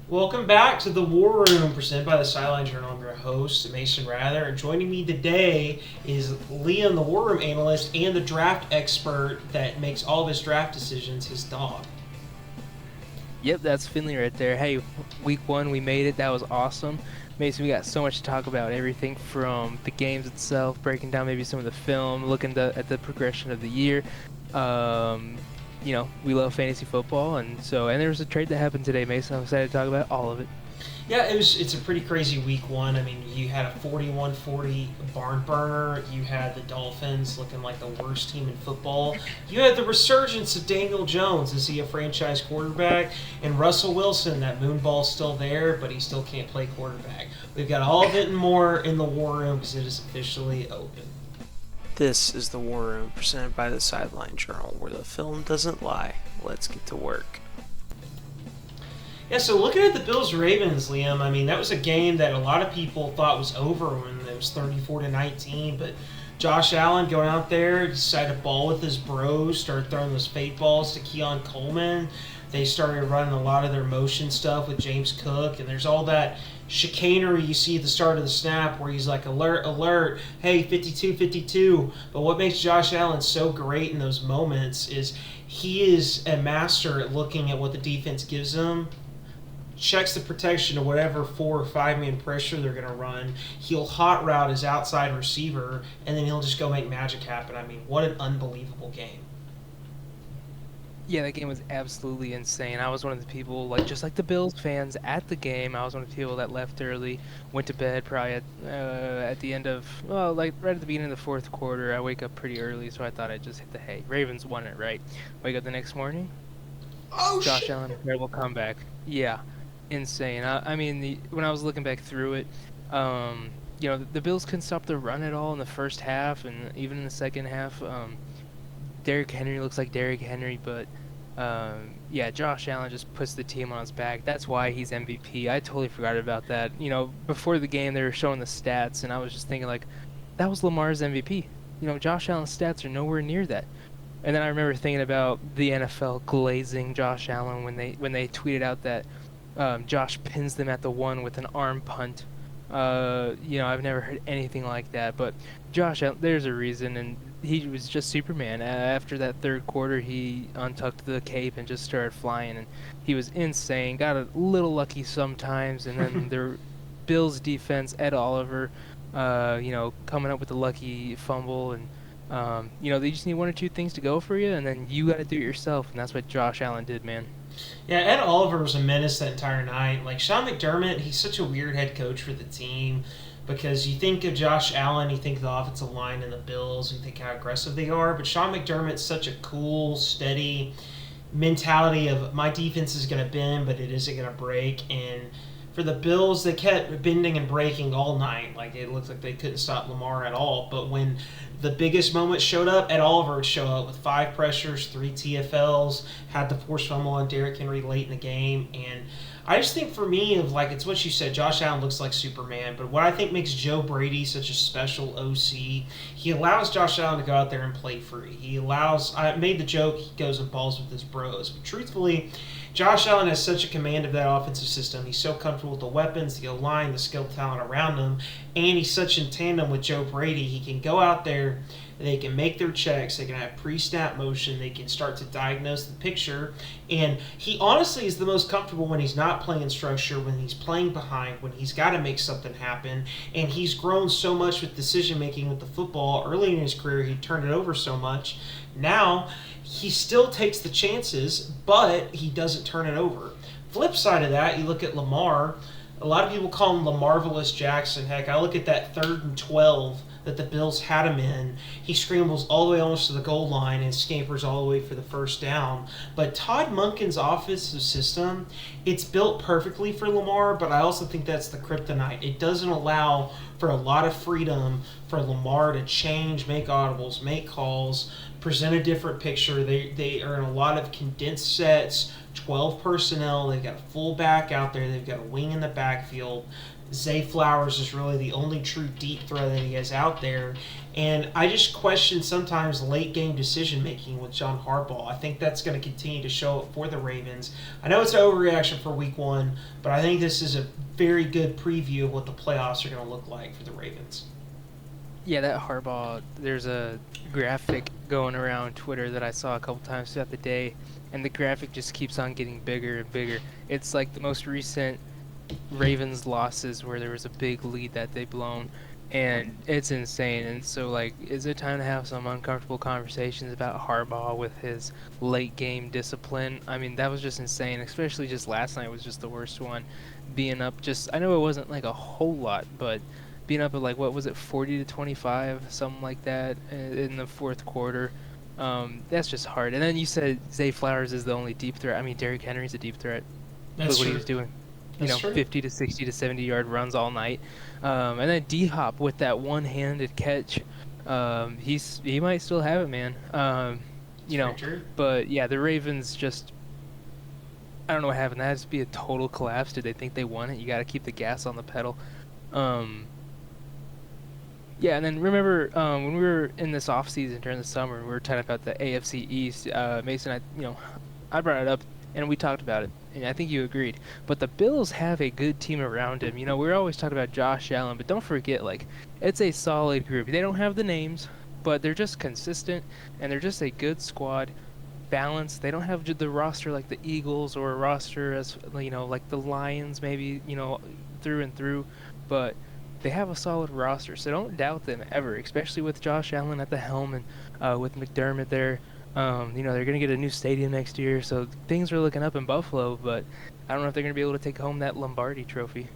Welcome back to the Warroom, presented by the Sideline Journal. I'm your host, Mason Wrather, and joining me today is Liam, the Warroom analyst, and the draft expert that makes all of his draft decisions, his dog. Yep, that's Finley right there. Hey, week one, we made it. That was awesome. Mason, we got so much to talk about. Everything from the games itself, breaking down maybe some of the film, looking at the progression of the year. Um, we love fantasy football, and there was a trade that happened today, Mason. I'm excited to talk about all of it. Yeah, it's a pretty crazy week one. I mean, you had a 41-40 barn burner. You had the Dolphins looking like the worst team in football. You had the resurgence of Daniel Jones. Is he a franchise quarterback? And Russell Wilson, that moonball's still there, but he still can't play quarterback. We've got all of it and more in the War Room because it is officially open. This is the War Room, presented by the Sideline Journal, where the film doesn't lie. Let's get to work. Yeah, so looking at the Bills-Ravens, Liam, I mean, that was a game that a lot of people thought was over when it was 34-19, but Josh Allen going out there, decided to ball with his bros, started throwing those fade balls to Keon Coleman. They started running a lot of their motion stuff with James Cook, and there's all that chicanery you see at the start of the snap where he's like, alert, alert, hey, 52-52. But what makes Josh Allen so great in those moments is he is a master at looking at what the defense gives him, checks the protection of whatever 4 or 5 man pressure they're going to run. He'll hot route his outside receiver, and then he'll just go make magic happen. I mean, what an unbelievable game. Yeah, that game was absolutely insane. I was one of the people, just like the Bills fans at the game, I was one of the people that left early, went to bed probably at the end of, right at the beginning of the fourth quarter. I wake up pretty early, so I thought I'd just hit the hay. Ravens won it, right? Wake up the next morning, Oh, Josh shit. Allen, incredible comeback. Yeah, insane. I mean, when I was looking back through it, the Bills couldn't stop the run at all in the first half, and even in the second half. Derrick Henry looks like Derrick Henry, but Josh Allen just puts the team on his back. That's why he's MVP. I totally forgot about that. Before the game, they were showing the stats, and I was just thinking, that was Lamar's MVP. Josh Allen's stats are nowhere near that. And then I remember thinking about the NFL glazing Josh Allen when they tweeted out that Josh pins them at the 1 with an arm punt. I've never heard anything like that. But Josh Allen, there's a reason, and he was just Superman. After that third quarter, he untucked the cape and just started flying, and he was insane. Got a little lucky sometimes, and then the Bills defense, Ed Oliver, coming up with the lucky fumble, and they just need 1 or 2 things to go for you, and then you got to do it yourself, and that's what Josh Allen did, man. Yeah, Ed Oliver was a menace that entire night. Like, Sean McDermott, he's such a weird head coach for the team because you think of Josh Allen, you think of the offensive line and the Bills, you think how aggressive they are, but Sean McDermott's such a cool, steady mentality of my defense is going to bend, but it isn't going to break, and for the Bills, they kept bending and breaking all night. Like, it looked like they couldn't stop Lamar at all. But when the biggest moment showed up, Ed Oliver would show up with 5 pressures, 3 TFLs, had the forced fumble on Derrick Henry late in the game. And I just think for me, it's what you said, Josh Allen looks like Superman. But what I think makes Joe Brady such a special OC, he allows Josh Allen to go out there and play free. I made the joke, he goes and balls with his bros. But truthfully, Josh Allen has such a command of that offensive system. He's so comfortable with the weapons, the O-line, the skill talent around him, and he's such in tandem with Joe Brady. He can go out there, they can make their checks, they can have pre-snap motion, they can start to diagnose the picture, and he honestly is the most comfortable when he's not playing structure, when he's playing behind, when he's got to make something happen, and he's grown so much with decision-making with the football. Early in his career, he turned it over so much. Now, he still takes the chances, but he doesn't turn it over. Flip side of that, you look at Lamar. A lot of people call him LaMarvelous Jackson. Heck, I look at that 3rd and 12 that the Bills had him in. He scrambles all the way almost to the goal line and scampers all the way for the first down. But Todd Monken's offensive system, it's built perfectly for Lamar, but I also think that's the kryptonite. It doesn't allow for a lot of freedom for Lamar to change, make audibles, make calls, present a different picture. They are in a lot of condensed sets, 12 personnel. They've got a full back out there. They've got a wing in the backfield. Zay Flowers is really the only true deep threat that he has out there. And I just question sometimes late game decision making with John Harbaugh. I think that's going to continue to show up for the Ravens. I know it's an overreaction for week 1, but I think this is a very good preview of what the playoffs are going to look like for the Ravens. Yeah, that Harbaugh, there's a graphic going around Twitter that I saw a couple times throughout the day, and the graphic just keeps on getting bigger and bigger. It's like the most recent Ravens losses where there was a big lead that they blown, and it's insane. And so, like, is it time to have some uncomfortable conversations about Harbaugh with his late game discipline? I mean, that was just insane, especially just last night was just the worst one. Being up just, I know it wasn't like a whole lot, but being up at like, what was it, 40-25, something like that in the fourth quarter. That's just hard. And then you said Zay Flowers is the only deep threat. I mean, Derrick Henry's a deep threat. That's Look what true. he was doing. That's true. 50 to 60 to 70 yard runs all night. And then D-Hop with that one-handed catch. He might still have it, man. True. But yeah, the Ravens just, I don't know what happened. That has to be a total collapse. Did they think they won it? You got to keep the gas on the pedal. Yeah, and then remember when we were in this off season during the summer, we were talking about the AFC East. Mason, I brought it up and we talked about it, and I think you agreed. But the Bills have a good team around him. We're always talking about Josh Allen, but don't forget, like, it's a solid group. They don't have the names, but they're just consistent, and they're just a good squad, balanced. They don't have the roster like the Eagles or a roster as like the Lions, maybe through and through, but they have a solid roster, so don't doubt them ever, especially with Josh Allen at the helm and with McDermott there. They're going to get a new stadium next year, so things are looking up in Buffalo, but I don't know if they're going to be able to take home that Lombardi trophy.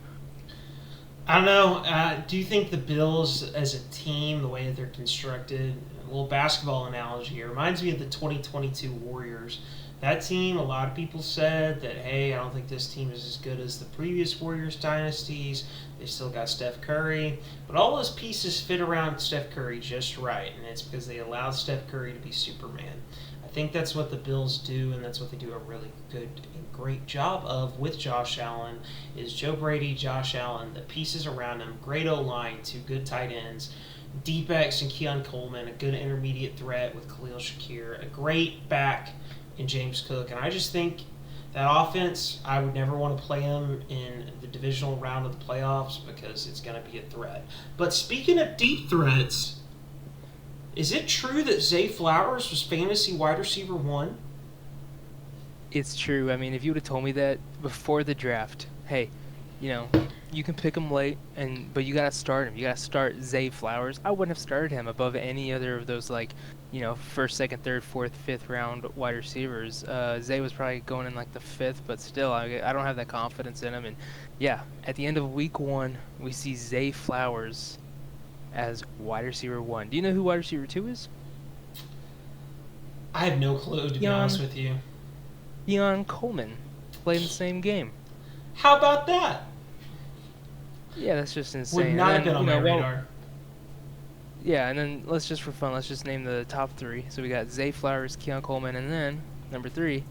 I don't know. Do you think the Bills as a team, the way that they're constructed, a little basketball analogy here, reminds me of the 2022 Warriors. That team, a lot of people said that, hey, I don't think this team is as good as the previous Warriors dynasties. They still got Steph Curry. But all those pieces fit around Steph Curry just right, and it's because they allowed Steph Curry to be Superman. I think that's what the Bills do, and that's what they do a really good and great job of with Josh Allen, is Joe Brady, Josh Allen, the pieces around him, great O-line, 2 good tight ends, deep X and Keon Coleman, a good intermediate threat with Khalil Shakir, a great back in James Cook. And I just think that offense, I would never want to play them in the divisional round of the playoffs because it's going to be a threat. But speaking of deep threats, is it true that Zay Flowers was fantasy wide receiver 1? It's true. I mean, if you would have told me that before the draft, hey, you can pick him late, but you got to start him. You got to start Zay Flowers. I wouldn't have started him above any other of those, like, first, second, third, fourth, fifth round wide receivers. Zay was probably going in like the 5th, but still, I don't have that confidence in him. And yeah, at the end of week 1, we see Zay Flowers as wide receiver 1. Do you know who wide receiver 2 is? I have no clue, to be honest with you. Keon Coleman played in the same game. How about that? Yeah, that's just insane. Would not have been on my radar. Yeah, and then let's just name the top 3. So we got Zay Flowers, Keon Coleman, and then number 3,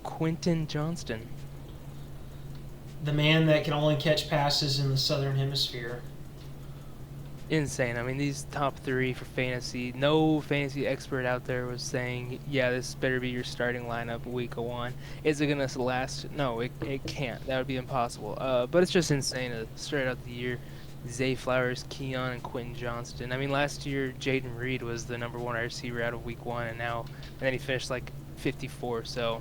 Quentin Johnston. The man that can only catch passes in the Southern Hemisphere. Insane. I mean, these top 3 for fantasy. No fantasy expert out there was saying, yeah, this better be your starting lineup week 1. Is it going to last? No, it can't. That would be impossible. But it's just insane to start out the year. Zay Flowers, Keon, and Quentin Johnston. I mean, last year, Jaden Reed was the number 1 wide receiver out of week 1, and then he finished like 54. So,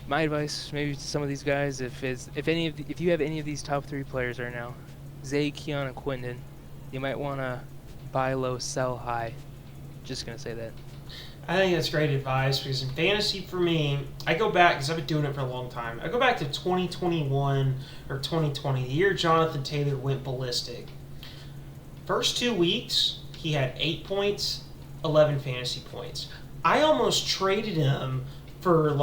my advice maybe to some of these guys, if you have any of these top 3 players right now, Zay, Keon, and Quentin, you might want to buy low, sell high. Just going to say that. I think that's great advice because in fantasy for me, I go back, because I've been doing it for a long time, I go back to 2021 or 2020, the year Jonathan Taylor went ballistic. First 2 weeks, he had 8 points, 11 fantasy points. I almost traded him for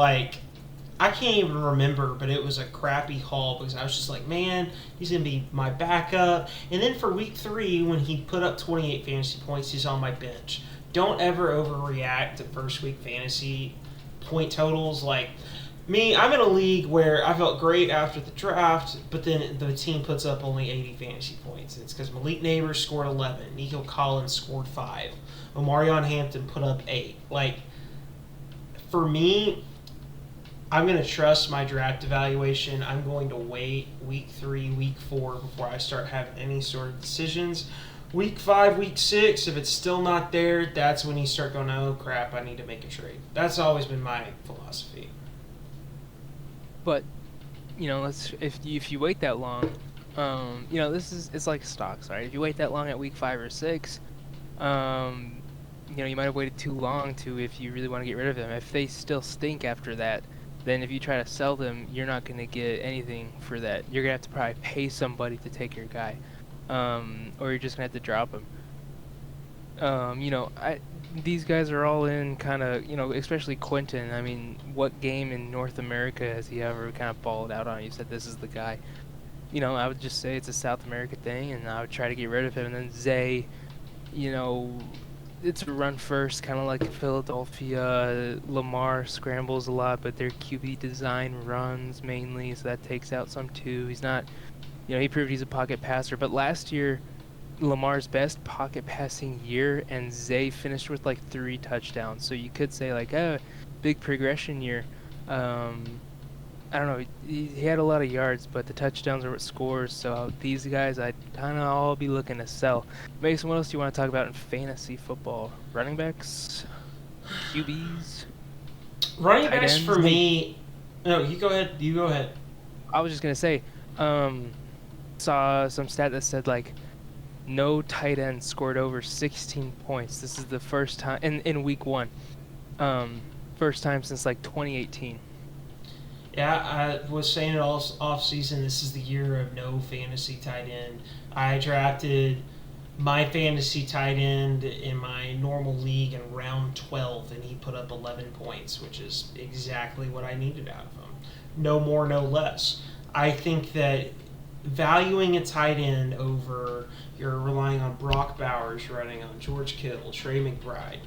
I can't even remember, but it was a crappy haul because I was just like, man, he's going to be my backup. And then for week 3, when he put up 28 fantasy points, he's on my bench. don't ever overreact to first week fantasy point totals. Like me, I'm in a league where I felt great after the draft, but then the team puts up only 80 fantasy points. It's because Malik Neighbors scored 11, Nico Collins scored 5, Omarion Hampton put up 8. Like, for me, I'm going to trust my draft evaluation. I'm going to wait week 3, week 4 before I start having any sort of decisions. Week 5, week 6, if it's still not there, that's when you start going, oh crap, I need to make a trade. That's always been my philosophy. But, you know, if you wait that long, you know, it's like stocks, right? If you wait that long at week 5 or 6, you know, you might have waited too long if you really want to get rid of them. If they still stink after that, then if you try to sell them, you're not going to get anything for that. You're going to have to probably pay somebody to take your guy, or you're just going to have to drop him. You know, these guys are all in kind of, you know, especially Quentin. I mean, what game in North America has he ever kind of balled out on? You said this is the guy. You know, I would just say it's a South America thing, and I would try to get rid of him. And then Zay, you know, it's a run first, kind of like Philadelphia. Lamar scrambles a lot, but their QB design runs mainly, so that takes out some too. He's not, you know, he proved he's a pocket passer, but last year, Lamar's best pocket passing year, and Zay finished with like 3 touchdowns. So you could say like, big progression year. I don't know. He had a lot of yards, but the touchdowns are what scores. So these guys, I'd kind of all be looking to sell. Mason, what else do you want to talk about in fantasy football? Running backs, QBs, running backs for me. No, you go ahead. You go ahead. I was just gonna say, saw some stat that said like, no tight end scored over 16 points. This is the first time in week 1. First time since like 2018. Yeah, I was saying it all off season. This is the year of no fantasy tight end. I drafted my fantasy tight end in my normal league in round 12, and he put up 11 points, which is exactly what I needed out of him. No more, no less. I think that valuing a tight end over, you're relying on Brock Bowers, running on George Kittle, Trey McBride.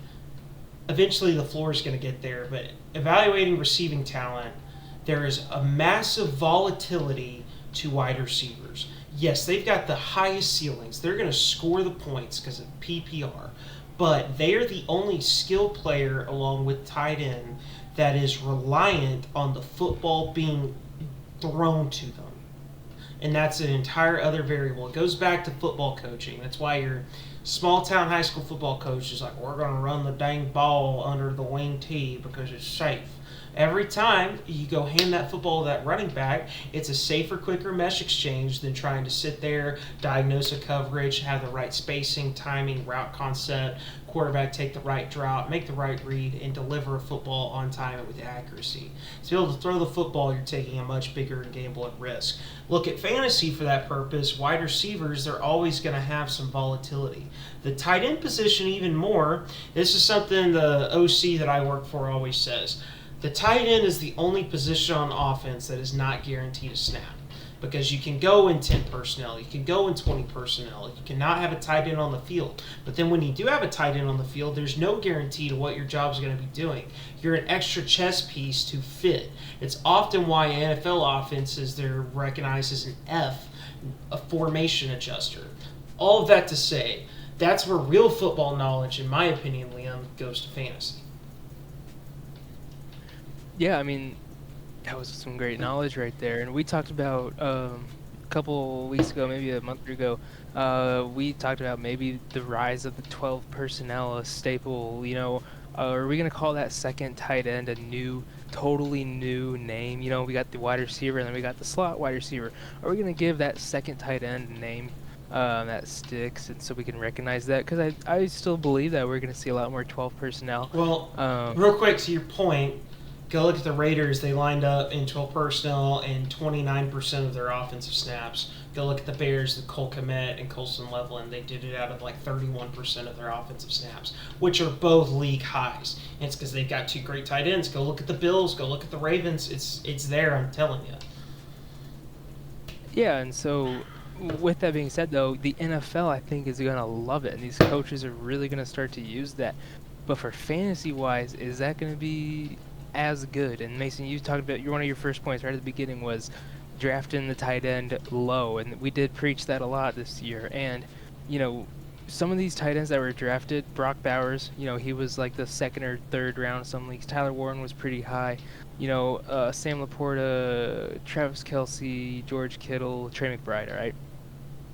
Eventually the floor is going to get there, but evaluating receiving talent, there is a massive volatility to wide receivers. Yes, they've got the highest ceilings. They're going to score the points because of PPR, but they are the only skill player along with tight end that is reliant on the football being thrown to them. And that's an entire other variable. It goes back to football coaching. That's why your small-town high school football coach is like, we're going to run the dang ball under the wing tee because it's safe. Every time you go hand that football to that running back, it's a safer, quicker mesh exchange than trying to sit there, diagnose a coverage, have the right spacing, timing, route concept, quarterback take the right drop, make the right read, and deliver a football on time and with accuracy. To be able to throw the football, you're taking a much bigger gamble at risk. Look at fantasy for that purpose. Wide receivers, they're always going to have some volatility. The tight end position even more. This is something the OC that I work for always says. The tight end is the only position on offense that is not guaranteed a snap, because you can go in 10 personnel, you can go in 20 personnel, you cannot have a tight end on the field. But then when you do have a tight end on the field, there's no guarantee to what your job is going to be doing. You're an extra chess piece to fit. It's often why NFL offenses, they're recognized as an F, a formation adjuster. All of that to say, that's where real football knowledge, in my opinion, Liam, goes to fantasy. Yeah, I mean, that was some great knowledge right there. And we talked about a couple weeks ago, maybe a month ago, we talked about maybe the rise of the 12 personnel, a staple. You know, are we going to call that second tight end a totally new name? You know, we got the wide receiver and then we got the slot wide receiver. Are we going to give that second tight end a name that sticks, and so we can recognize that? Because I still believe that we're going to see a lot more 12 personnel. Well, real quick to your point, go look at the Raiders. They lined up in 12 personnel and 29% of their offensive snaps. Go look at the Bears, the Cole Kmet and Colson Leveland. They did it out of like 31% of their offensive snaps, which are both league highs. And it's because they've got 2 great tight ends. Go look at the Bills. Go look at the Ravens. It's there, I'm telling you. Yeah, and so with that being said, though, the NFL, I think, is going to love it, and these coaches are really going to start to use that. But for fantasy-wise, is that going to be as good? And Mason, you talked about one of your first points right at the beginning was drafting the tight end low, and we did preach that a lot this year. And, you know, some of these tight ends that were drafted, Brock Bowers, you know, he was like the second or third round in some leagues. Tyler Warren was pretty high. You know, Sam Laporta, Travis Kelce, George Kittle, Trey McBride, all right?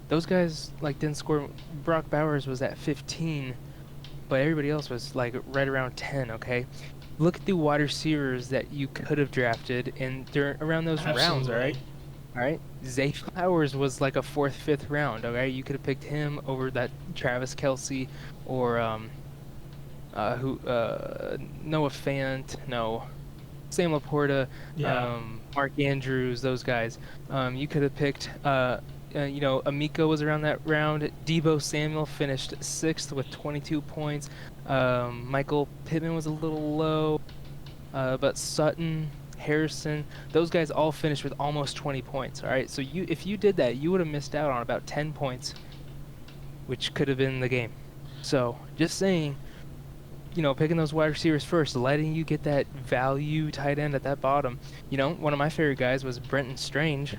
Those guys like didn't score. Brock Bowers was at 15, but everybody else was like right around 10. Okay, look at the wide receivers that you could have drafted around those rounds. All right. Zay Flowers was like a 4th, 5th round. Okay, you could have picked him over that Travis Kelce or Noah Fant. No, Sam Laporta, Mark Andrews. Those guys. You could have picked. You know, Amico was around that round. Deebo Samuel finished 6th with 22 points. Michael Pittman was a little low. But Sutton, Harrison, those guys all finished with almost 20 points. All right, so if you did that, you would have missed out on about 10 points, which could have been the game. So just saying, you know, picking those wide receivers first, letting you get that value tight end at that bottom. You know, one of my favorite guys was Brenton Strange.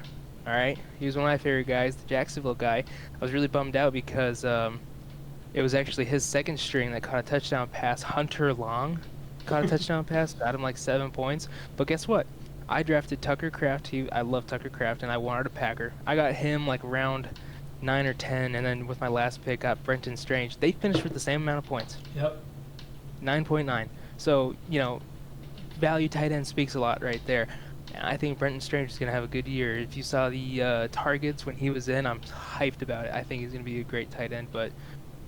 All right, he was one of my favorite guys, the Jacksonville guy. I was really bummed out because it was actually his second string that caught a touchdown pass. Hunter Long caught a touchdown pass, got him like 7 points. But guess what? I drafted Tucker Kraft. I love Tucker Kraft, and I wanted a Packer. I got him like round 9 or 10, and then with my last pick, got Brenton Strange. They finished with the same amount of points. Yep. 9.9. So, you know, value tight end speaks a lot right there. I think Brenton Strange is going to have a good year. If you saw the targets when he was in, I'm hyped about it. I think he's going to be a great tight end. But,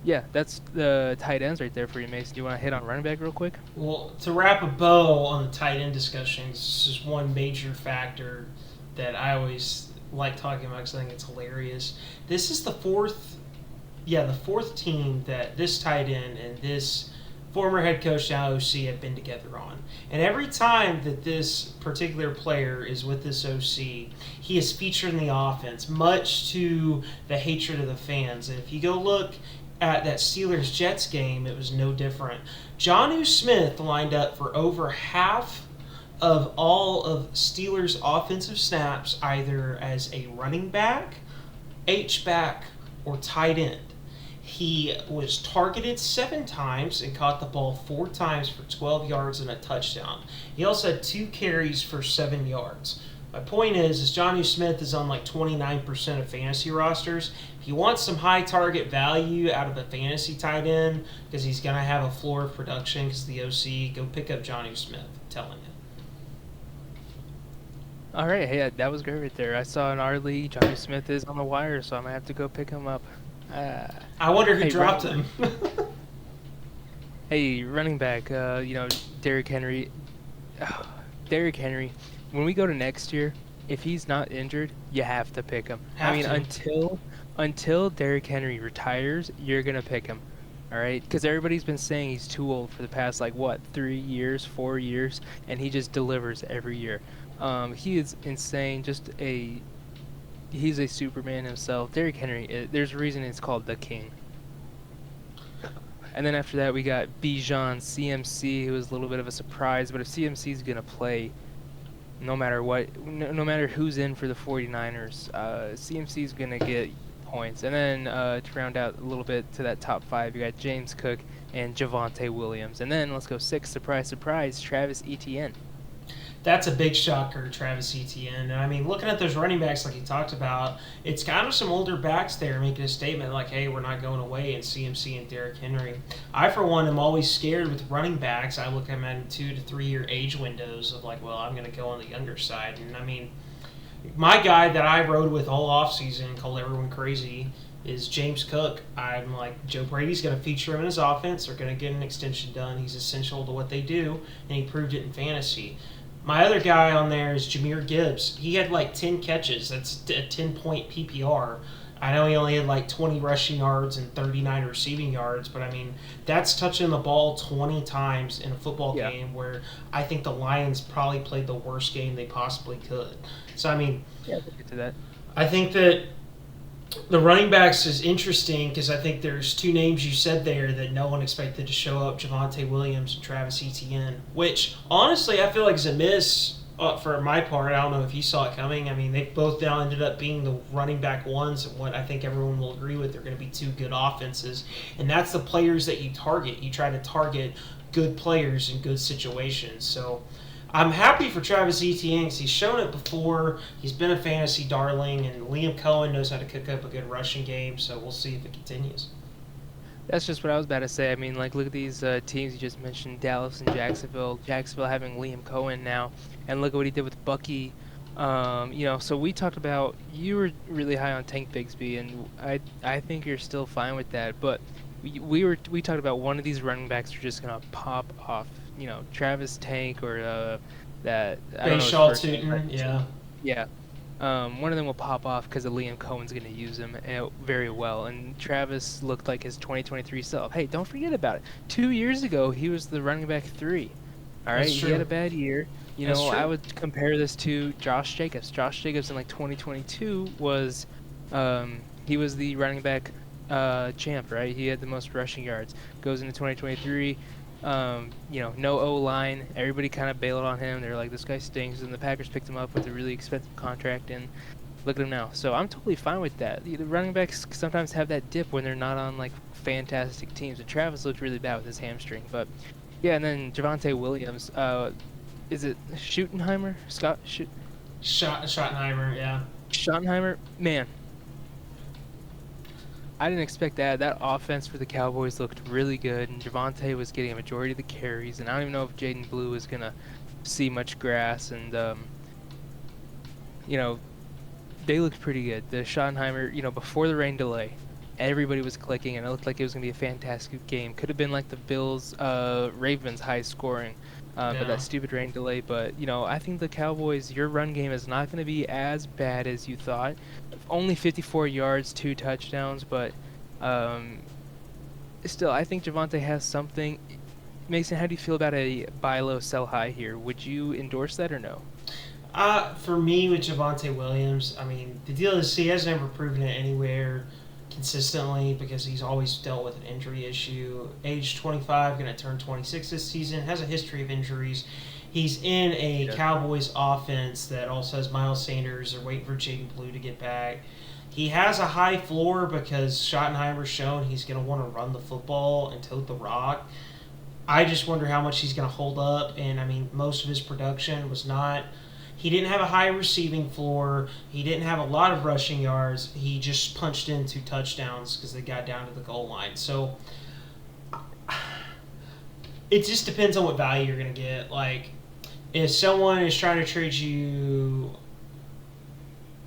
yeah, that's the tight ends right there for you, Mason. Do you want to hit on running back real quick? Well, to wrap a bow on the tight end discussion, this is one major factor that I always like talking about because I think it's hilarious. This is the fourth team that this tight end and this former head coach, now OC, have been together on. And every time that this particular player is with this OC, he is featured in the offense, much to the hatred of the fans. And if you go look at that Steelers-Jets game, it was no different. Jonnu Smith lined up for over half of all of Steelers' offensive snaps, either as a running back, H-back, or tight end. He was targeted 7 times and caught the ball 4 times for 12 yards and a touchdown. He also had 2 carries for 7 yards. My point is Jonnu Smith is on like 29% of fantasy rosters. If you want some high target value out of a fantasy tight end, because he's going to have a floor of production because the OC, go pick up Jonnu Smith. I'm telling you. All right, hey, that was great right there. I saw in our league, Jonnu Smith is on the wire, so I'm going to have to go pick him up. I wonder who dropped him. Hey, running back, you know, Derrick Henry. Derrick Henry, when we go to next year, if he's not injured, you have to pick him. Until Derrick Henry retires, you're going to pick him. All right? Because everybody's been saying he's too old for the past, 3 years, 4 years, and he just delivers every year. He is insane, he's a Superman himself. Derrick Henry, there's a reason it's called the King. And then after that, we got Bijan CMC, who was a little bit of a surprise. But if CMC's going to play, no matter what, no matter who's in for the 49ers, CMC's going to get points. And then to round out a little bit to that top 5, you got James Cook and Javonte Williams. And then let's go 6, surprise, surprise, Travis Etienne. That's a big shocker, Travis Etienne. And I mean, looking at those running backs like you talked about, it's kind of some older backs there making a statement like, hey, we're not going away in CMC and Derrick Henry. I, for one, am always scared with running backs. I look at them in 2 to 3 year age windows of like, well, I'm going to go on the younger side. And I mean, my guy that I rode with all offseason, called everyone crazy, is James Cook. I'm like, Joe Brady's going to feature him in his offense. They're going to get an extension done. He's essential to what they do, and he proved it in fantasy. My other guy on there is Jahmyr Gibbs. He had 10 catches. That's a 10-point PPR. I know he only had 20 rushing yards and 39 receiving yards, but I mean, that's touching the ball 20 times in a football game where I think the Lions probably played the worst game they possibly could. So, I mean, we'll get to that. I think that The running backs is interesting because I think there's two names you said there that no one expected to show up: Javonte Williams and Travis Etienne. Which honestly, I feel like is a miss for my part. I don't know if you saw it coming. I mean, they both now ended up being the running back ones, and what I think everyone will agree with, they're going to be two good offenses, and that's the players that you target. You try to target good players in good situations. So I'm happy for Travis Etienne because he's shown it before. He's been a fantasy darling, and Liam Cohen knows how to cook up a good rushing game, so we'll see if it continues. That's just what I was about to say. I mean, like, look at these teams you just mentioned, Dallas and Jacksonville. Jacksonville having Liam Cohen now, and look at what he did with Bucky. So we talked about, you were really high on Tank Bigsby, and I think you're still fine with that. But we talked about one of these running backs are just gonna pop off. Travis Tank or that. I don't know his first name, Tootin, yeah. Yeah. One of them will pop off because Liam Cohen's going to use him very well. And Travis looked like his 2023 self. Hey, don't forget about it. 2 years ago, he was the running back 3. All right, he had a bad year. I would compare this to Josh Jacobs. Josh Jacobs in 2022 was he was the running back champ, right? He had the most rushing yards. Goes into 2023. No O-line. Everybody kind of bailed on him. They're like, this guy stinks. And the Packers picked him up with a really expensive contract, and look at him now. So I'm totally fine with that. The running backs sometimes have that dip when they're not on, fantastic teams. And Travis looked really bad with his hamstring. But, yeah, and then Javonte Williams. Is it Schottenheimer? Schottenheimer, yeah. Schottenheimer? Man. I didn't expect that. That offense for the Cowboys looked really good, and Javonte was getting a majority of the carries, and I don't even know if Jaden Blue is going to see much grass, and, they looked pretty good. The Schottenheimer, before the rain delay, everybody was clicking, and it looked like it was going to be a fantastic game. Could have been like the Bills-Ravens high scoring, but that stupid rain delay. But, I think the Cowboys, your run game is not going to be as bad as you thought. Only 54 yards, 2 touchdowns, but still, I think Javonte has something. Mason, how do you feel about a buy low, sell high here? Would you endorse that or no? For me, with Javonte Williams, I mean, the deal is he has never proven it anywhere consistently because he's always dealt with an injury issue. Age 25, going to turn 26 this season, has a history of injuries. He's in a Cowboys offense that also has Miles Sanders. They're waiting for Jaden Blue to get back. He has a high floor because Schottenheimer's shown he's going to want to run the football and tote the rock. I just wonder how much he's going to hold up. And, I mean, most of his production was not – he didn't have a high receiving floor. He didn't have a lot of rushing yards. He just punched in 2 touchdowns because they got down to the goal line. So, it just depends on what value you're going to get. If someone is trying to trade you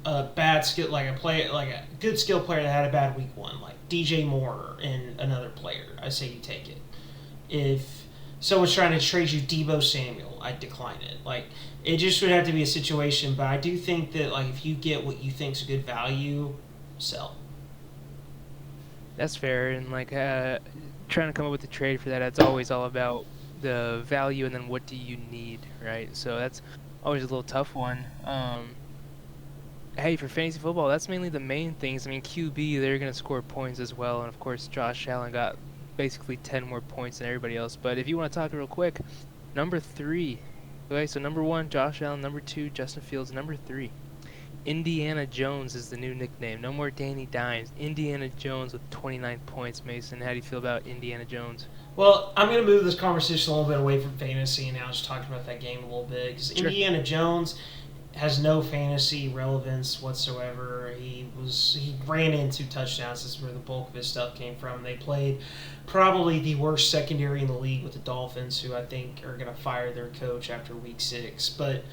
a bad skill, like a good skill player that had a bad week 1, like DJ Moore and another player, I say you take it. If someone's trying to trade you Deebo Samuel, I'd decline it. It just would have to be a situation, but I do think that if you get what you think's a good value, sell. That's fair, and trying to come up with a trade for that, it's always all about the value and then what do you need, right? So that's always a little tough one. Hey, for fantasy football, that's mainly the main things. I mean, QB, they're going to score points as well, and of course Josh Allen got basically 10 more points than everybody else. But if you want to talk real quick, number 3. Okay, so number 1, Josh Allen. Number 2, Justin Fields. Number 3, Indiana Jones is the new nickname. No more Danny Dimes. Indiana Jones with 29 points, Mason. How do you feel about Indiana Jones? Well, I'm going to move this conversation a little bit away from fantasy and now just talking about that game a little bit. Because Sure. Indiana Jones has no fantasy relevance whatsoever. He ran in 2 touchdowns. This is where the bulk of his stuff came from. They played probably the worst secondary in the league with the Dolphins, who I think are going to fire their coach after week 6. But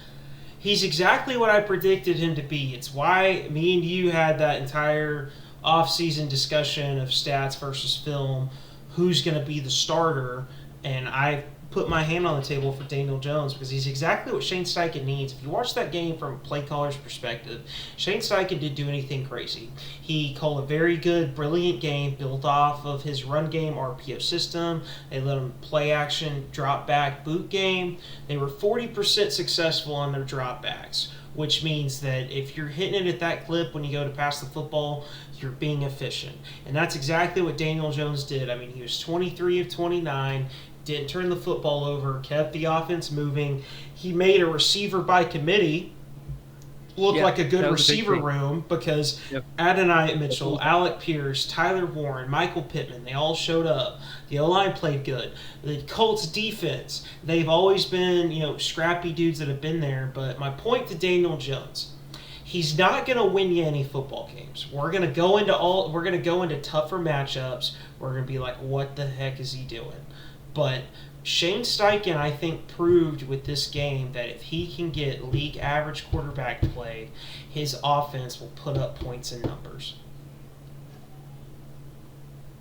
he's exactly what I predicted him to be. It's why me and you had that entire off-season discussion of stats versus film, who's going to be the starter, and I put my hand on the table for Daniel Jones because he's exactly what Shane Steichen needs. If you watch that game from a play caller's perspective, Shane Steichen didn't do anything crazy. He called a very good, brilliant game built off of his run game RPO system. They let him play action, drop back, boot game. They were 40% successful on their drop backs, which means that if you're hitting it at that clip when you go to pass the football, you're being efficient. And that's exactly what Daniel Jones did. I mean, he was 23 of 29, didn't turn the football over, kept the offense moving. He made a receiver by committee look like a good receiver room because Adonai Mitchell, Alec Pierce, Tyler Warren, Michael Pittman, they all showed up. The O-line played good. The Colts defense, they've always been, scrappy dudes that have been there. But my point to Daniel Jones, he's not going to win you any football games. We're going to go into tougher matchups. We're going to be like, what the heck is he doing? But Shane Steichen, I think, proved with this game that if he can get league average quarterback play, his offense will put up points and numbers.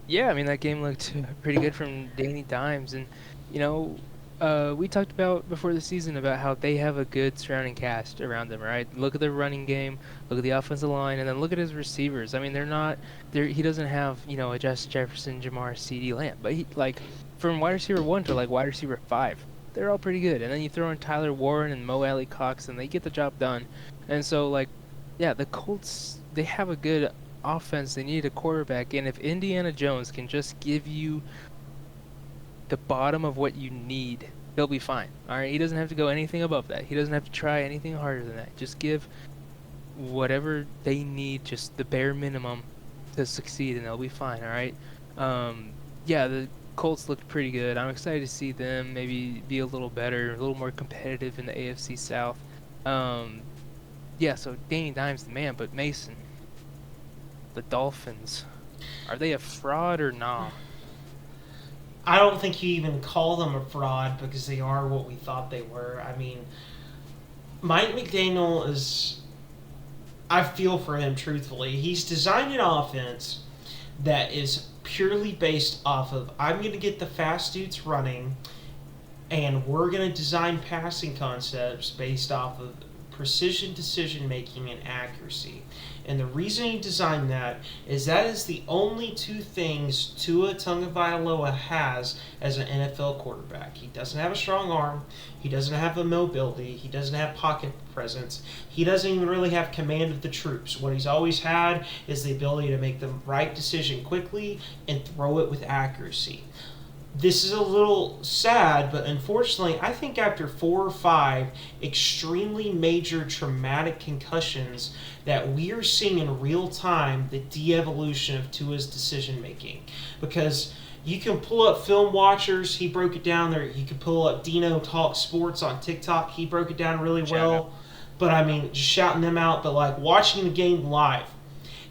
Yeah, I mean, that game looked pretty good from Danny Dimes. And, we talked about before the season about how they have a good surrounding cast around them, right? Look at their running game, look at the offensive line, and then look at his receivers. I mean, he doesn't have, a Justin Jefferson, Jamar, CeeDee Lamb. But, from wide receiver 1 to, wide receiver 5, they're all pretty good. And then you throw in Tyler Warren and Mo Alley Cox, and they get the job done. And so, the Colts, they have a good offense. They need a quarterback. And if Indiana Jones can just give you the bottom of what you need, he'll be fine. All right, he doesn't have to go anything above that. He doesn't have to try anything harder than that. Just give whatever they need, just the bare minimum to succeed, and they'll be fine. All right. The Colts looked pretty good. I'm excited to see them maybe be a little better, a little more competitive in the AFC South. So Danny Dimes the man, but Mason, the Dolphins, are they a fraud or not? I don't think you even call them a fraud because they are what we thought they were. I mean, Mike McDaniel is... I feel for him, truthfully. He's designed an offense that is purely based off of, I'm going to get the fast dudes running, and we're going to design passing concepts based off of precision decision-making and accuracy. And the reason he designed that is the only two things Tua Tagovailoa has as an NFL quarterback. He doesn't have a strong arm. He doesn't have a mobility. He doesn't have pocket presence. He doesn't even really have command of the troops. What he's always had is the ability to make the right decision quickly and throw it with accuracy. This is a little sad, but unfortunately, I think after 4 or 5 extremely major traumatic concussions that we are seeing in real time the de-evolution of Tua's decision-making. Because you can pull up Film Watchers, he broke it down there. You can pull up Dino Talk Sports on TikTok, he broke it down really well. But I mean, just shouting them out, but watching the game live.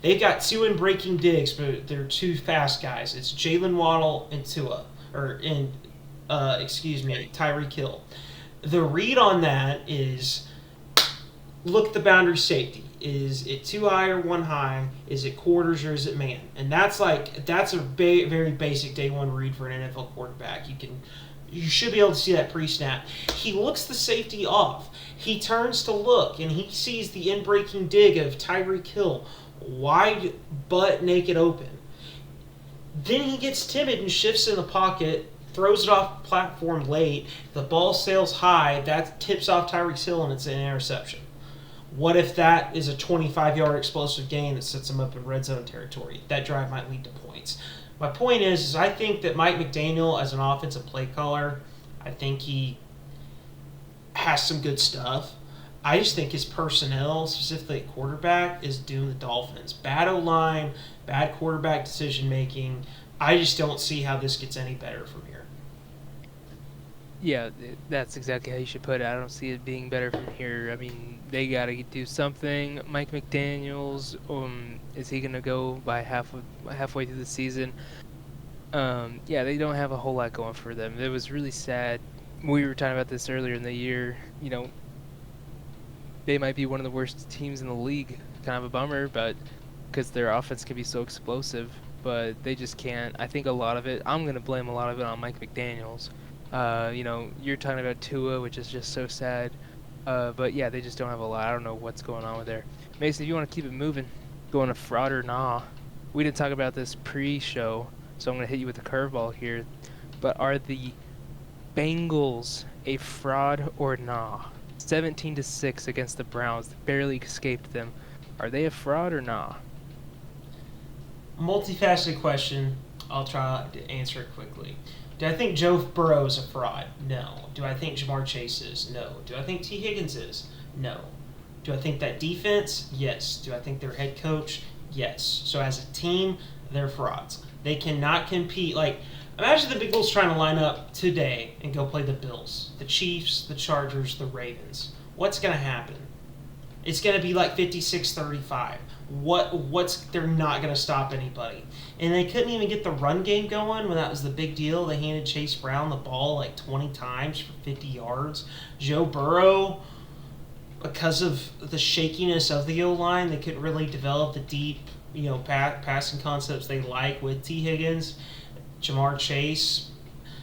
They've got 2 in breaking digs, but they're 2 fast guys. It's Jalen Waddle and Tyreek Hill. The read on that is, look at the boundary safety. Is it 2 high or 1 high? Is it quarters or is it man? And that's a very basic day 1 read for an NFL quarterback. You should be able to see that pre-snap. He looks the safety off. He turns to look, and he sees the in-breaking dig of Tyreek Hill, wide butt naked open. Then he gets timid and shifts in the pocket, throws it off platform late. The ball sails high. That tips off Tyreek Hill, and it's an interception. What if that is a 25-yard explosive gain that sets him up in red zone territory? That drive might lead to points. My point is I think that Mike McDaniel, as an offensive play caller, I think he has some good stuff. I just think his personnel, specifically at quarterback, is doomed the Dolphins. Bad O-line, bad quarterback decision-making. I just don't see how this gets any better from here. Yeah, that's exactly how you should put it. I don't see it being better from here. I mean, they got to do something. Mike McDaniels, is he going to go by halfway through the season? They don't have a whole lot going for them. It was really sad. We were talking about this earlier in the year. They might be one of the worst teams in the league. Kind of a bummer, but because their offense can be so explosive, but they just can't. I think a lot of it, I'm going to blame a lot of it on Mike McDaniels. You're talking about Tua, which is just so sad. But yeah, they just don't have a lot. I don't know what's going on with there. Mason, if you want to keep it moving, going to fraud or nah. We didn't talk about this pre-show, so I'm going to hit you with a curveball here. But are the Bengals a fraud or nah? 17-6 against the Browns. Barely escaped them. Are they a fraud or nah? Multifaceted question. I'll try to answer it quickly. Do I think Joe Burrow is a fraud? No. Do I think Jamar Chase is? No. Do I think T. Higgins is? No. Do I think that defense? Yes. Do I think their head coach? Yes. So as a team, they're frauds. They cannot compete. Like, imagine the Bengals trying to line up today and go play the Bills, the Chiefs, the Chargers, the Ravens. What's going to happen? It's going to be like 56-35. They're not going to stop anybody. And they couldn't even get the run game going when that was the big deal. They handed Chase Brown the ball like 20 times for 50 yards. Joe Burrow, because of the shakiness of the O-line, they couldn't really develop the deep, passing concepts they like with T. Higgins. Jamar Chase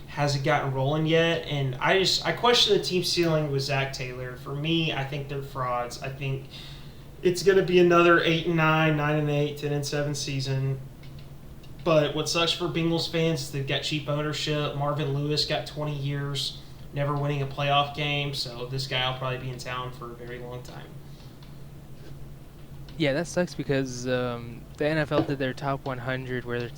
hasn't gotten rolling yet, and I question the team ceiling with Zach Taylor. For me, I think they're frauds. I think it's going to be another 8-9, 9-8, 10-7 season. But what sucks for Bengals fans is they've got cheap ownership. Marvin Lewis got 20 years, never winning a playoff game, so this guy will probably be in town for a very long time. Yeah, that sucks because the NFL did their top 100 where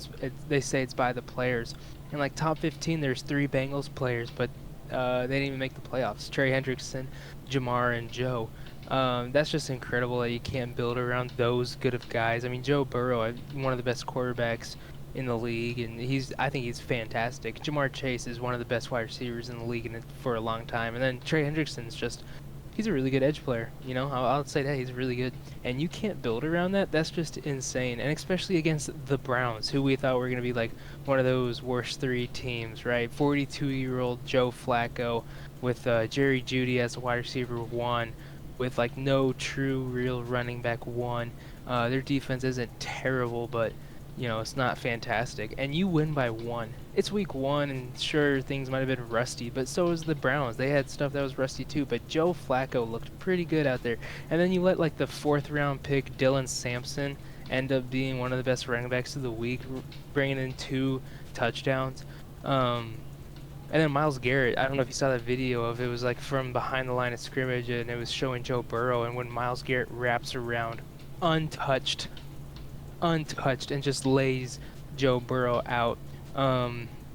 they say it's by the players. In like top 15, there's 3 Bengals players, but they didn't even make the playoffs. Trey Hendrickson, Jamar, and Joe. That's just incredible that you can't build around those good of guys. I mean, Joe Burrow, one of the best quarterbacks in the league, and I think he's fantastic. Jamar Chase is one of the best wide receivers in the league for a long time. And then Trey Hendrickson's he's a really good edge player. I'll say that he's really good. And you can't build around that. That's just insane. And especially against the Browns, who we thought were going to be like one of those worst 3 teams, right? 42-year-old Joe Flacco with Jerry Jeudy as a wide receiver 1, with like no true real running back 1. Their defense isn't terrible, but it's not fantastic. And you win by 1. It's week 1, and sure, things might have been rusty, but so was the Browns. They had stuff that was rusty too, but Joe Flacco looked pretty good out there. And then you let like the 4th round pick, Dylan Sampson, end up being one of the best running backs of the week, bringing in 2 touchdowns. And then Myles Garrett, I don't know if you saw that video of it, was like from behind the line of scrimmage, and it was showing Joe Burrow, and when Myles Garrett wraps around untouched and just lays Joe Burrow out.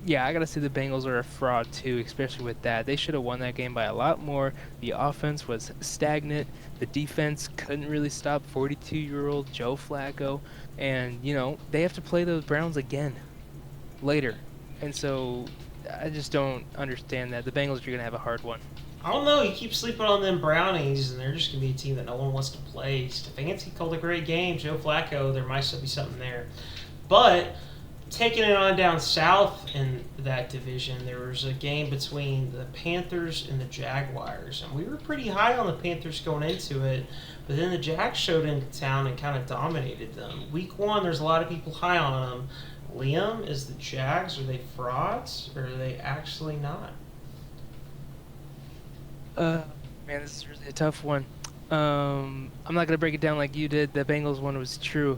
Yeah, I gotta say the Bengals are a fraud too, especially with that. They should have won that game by a lot more. The offense was stagnant. The defense couldn't really stop 42-year-old Joe Flacco. And, they have to play those Browns again later. And so I just don't understand that. The Bengals are going to have a hard one. I don't know. You keep sleeping on them Brownies, and they're just going to be a team that no one wants to play. Stefanski called a great game. Joe Flacco, there might still be something there. But taking it on down south in that division, there was a game between the Panthers and the Jaguars. And we were pretty high on the Panthers going into it, but then the Jags showed into town and kind of dominated them. Week 1, there's a lot of people high on them. Liam, is the Jags, are they frauds, or are they actually not? Man, this is really a tough one. I'm not going to break it down like you did. The Bengals one was true.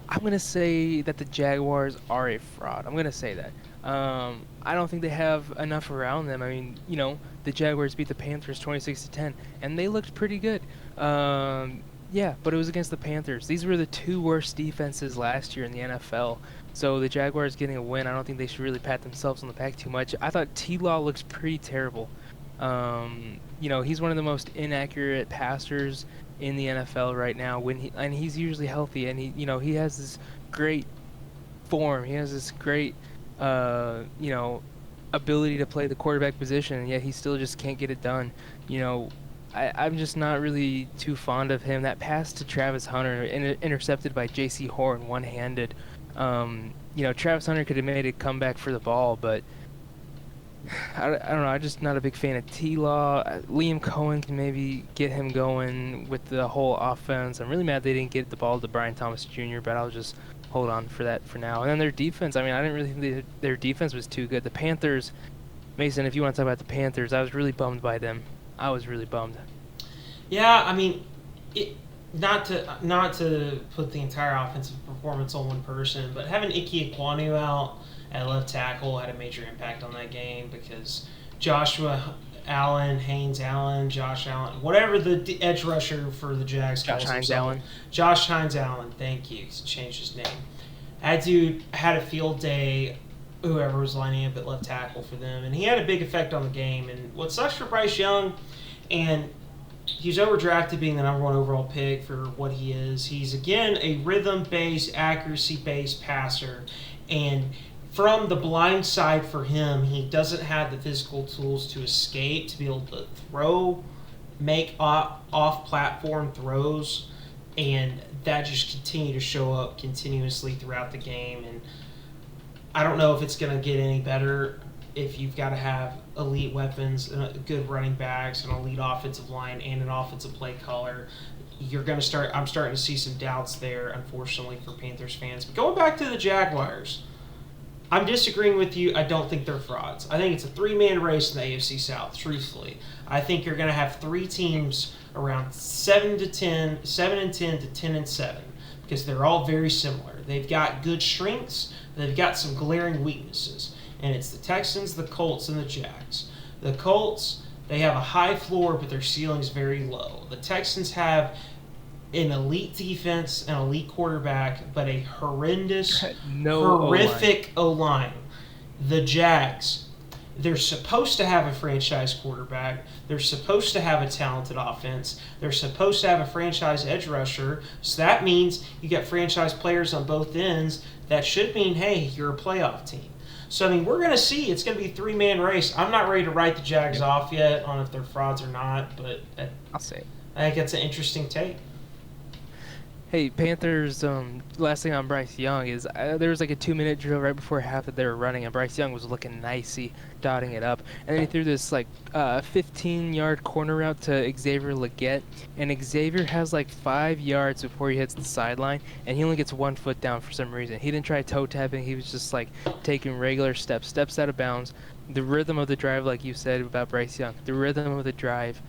I'm going to say that the Jaguars are a fraud. I'm going to say that. I don't think they have enough around them. I mean, the Jaguars beat the Panthers 26-10, and they looked pretty good. Yeah, but it was against the Panthers. These were the 2 worst defenses last year in the NFL. So the Jaguars getting a win, I don't think they should really pat themselves on the back too much. I thought T-Law looks pretty terrible. He's one of the most inaccurate passers in the NFL right now. And he's usually healthy, and he has this great form. He has this great, ability to play the quarterback position, and yet he still just can't get it done. I'm just not really too fond of him. That pass to Travis Hunter, intercepted by J.C. Horn, one-handed. Travis Hunter could have made a comeback for the ball, but I don't know. I'm just not a big fan of T-Law. Liam Cohen can maybe get him going with the whole offense. I'm really mad they didn't get the ball to Brian Thomas Jr., but I'll just hold on for that for now. And then their defense, I didn't really think their defense was too good. The Panthers, Mason, if you want to talk about the Panthers, I was really bummed by them. I was really bummed. Yeah, I mean, not to put the entire offensive performance on one person, but having Ike Ekwonu out at left tackle had a major impact on that game because Joshua Allen, Haynes Allen, Josh Allen, whatever the edge rusher for the Jags calls himself. Josh Hines Allen, thank you. He's changed his name. That dude had a field day, whoever was lining up at left tackle for them, and he had a big effect on the game. And what sucks for Bryce Young, and he's overdrafted being the number 1 overall pick for what he is. He's, again, a rhythm-based, accuracy-based passer. And from the blind side for him, he doesn't have the physical tools to escape, to be able to throw, make off-platform throws. And that just continued to show up continuously throughout the game. And I don't know if it's going to get any better if you've got to have elite weapons, good running backs, an elite offensive line, and an offensive play caller. I'm starting to see some doubts there, unfortunately, for Panthers fans. But going back to the Jaguars, I'm disagreeing with you. I don't think they're frauds. I think it's a 3-man race in the AFC South, truthfully. I think you're going to have 3 teams around 7 and 10 to 10 and 7 because they're all very similar. They've got good strengths. They've got some glaring weaknesses. And it's the Texans, the Colts, and the Jags. The Colts, they have a high floor, but their ceiling's very low. The Texans have an elite defense, an elite quarterback, but a horrific O-line. The Jags, they're supposed to have a franchise quarterback. They're supposed to have a talented offense. They're supposed to have a franchise edge rusher. So that means you got franchise players on both ends. That should mean, hey, you're a playoff team. So, I mean, we're going to see. It's going to be a 3-man race. I'm not ready to write the Jags off yet on if they're frauds or not, but I'll say it. I think that's an interesting take. Hey, Panthers, last thing on Bryce Young is there was like a 2-minute drill right before half that they were running, and Bryce Young was looking nicey, dotting it up. And then he threw this like 15-yard corner route to Xavier Legette, and Xavier has like 5 yards before he hits the sideline, and he only gets 1 foot down for some reason. He didn't try toe tapping, he was just like taking regular steps out of bounds. The rhythm of the drive, like you said about Bryce Young, the rhythm of the drive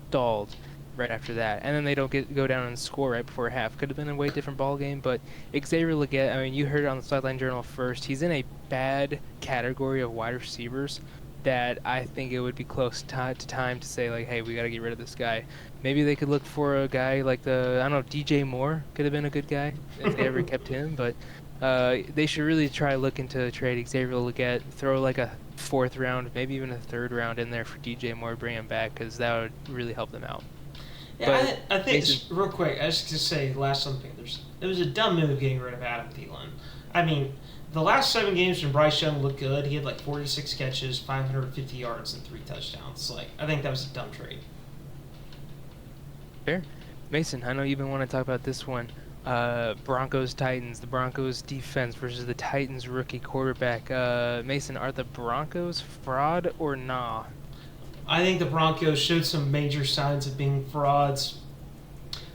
stalled right after that, and then they don't go down and score right before half. Could have been a way different ball game, but Xavier Legette, I mean, you heard it on the Sideline Journal first. He's in a bad category of wide receivers that I think it would be close to time to say, like, hey, we got to get rid of this guy. Maybe they could look for a guy like DJ Moore could have been a good guy if they ever kept him, but they should really try looking to trade Xavier Legette, throw like a 4th round, maybe even a 3rd round in there for DJ Moore, bring him back, because that would really help them out. Yeah, I think, real quick, I was just going to say, last on the Panthers, it was a dumb move getting rid of Adam Thielen. I mean, the last 7 games when Bryce Young looked good, he had like 46 catches, 550 yards, and 3 touchdowns. Like, I think that was a dumb trade. Fair. Mason, I know you've been wanting to talk about this one. Broncos-Titans, the Broncos defense versus the Titans rookie quarterback. Mason, are the Broncos fraud or nah? I think the Broncos showed some major signs of being frauds.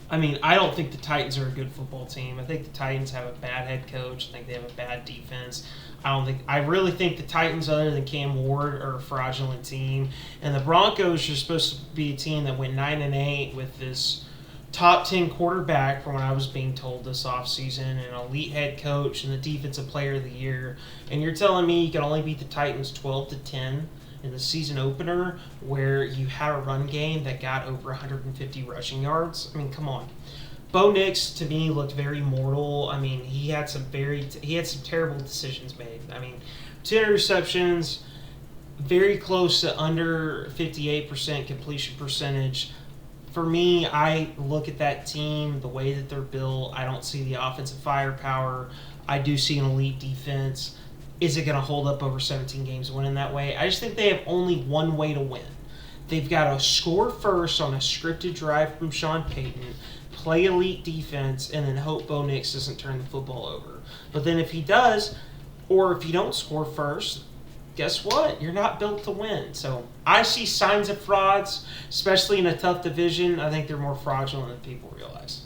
I mean, I don't think the Titans are a good football team. I think the Titans have a bad head coach. I think they have a bad defense. I really think the Titans, other than Cam Ward, are a fraudulent team. And the Broncos are supposed to be a team that went 9-8 with this top 10 quarterback, from what I was being told this offseason, and an elite head coach and the defensive player of the year. And you're telling me you can only beat the Titans 12-10 in the season opener, where you had a run game that got over 150 rushing yards? I mean, come on. Bo Nix, to me, looked very mortal. I mean, he had some terrible decisions made. I mean, 2 interceptions, very close to under 58% completion percentage. For me, I look at that team, the way that they're built, I don't see the offensive firepower. I do see an elite defense. Is it going to hold up over 17 games winning that way? I just think they have only one way to win. They've got to score first on a scripted drive from Sean Payton, play elite defense, and then hope Bo Nix doesn't turn the football over. But then if he does, or if you don't score first, guess what? You're not built to win. So I see signs of frauds, especially in a tough division. I think they're more fraudulent than people realize.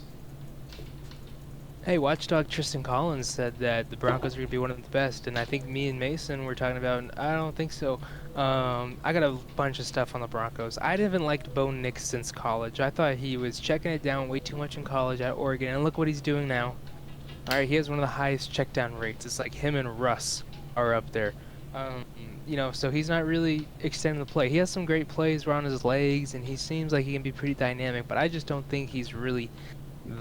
Hey, Watchdog Tristan Collins said that the Broncos are going to be one of the best, and I think me and Mason were talking about, I don't think so. I got a bunch of stuff on the Broncos. I haven't liked Bo Nix since college. I thought he was checking it down way too much in college at Oregon, and look what he's doing now. All right, he has one of the highest check down rates. It's like him and Russ are up there. Um, so he's not really extending the play. He has some great plays around his legs, and he seems like he can be pretty dynamic, but I just don't think he's really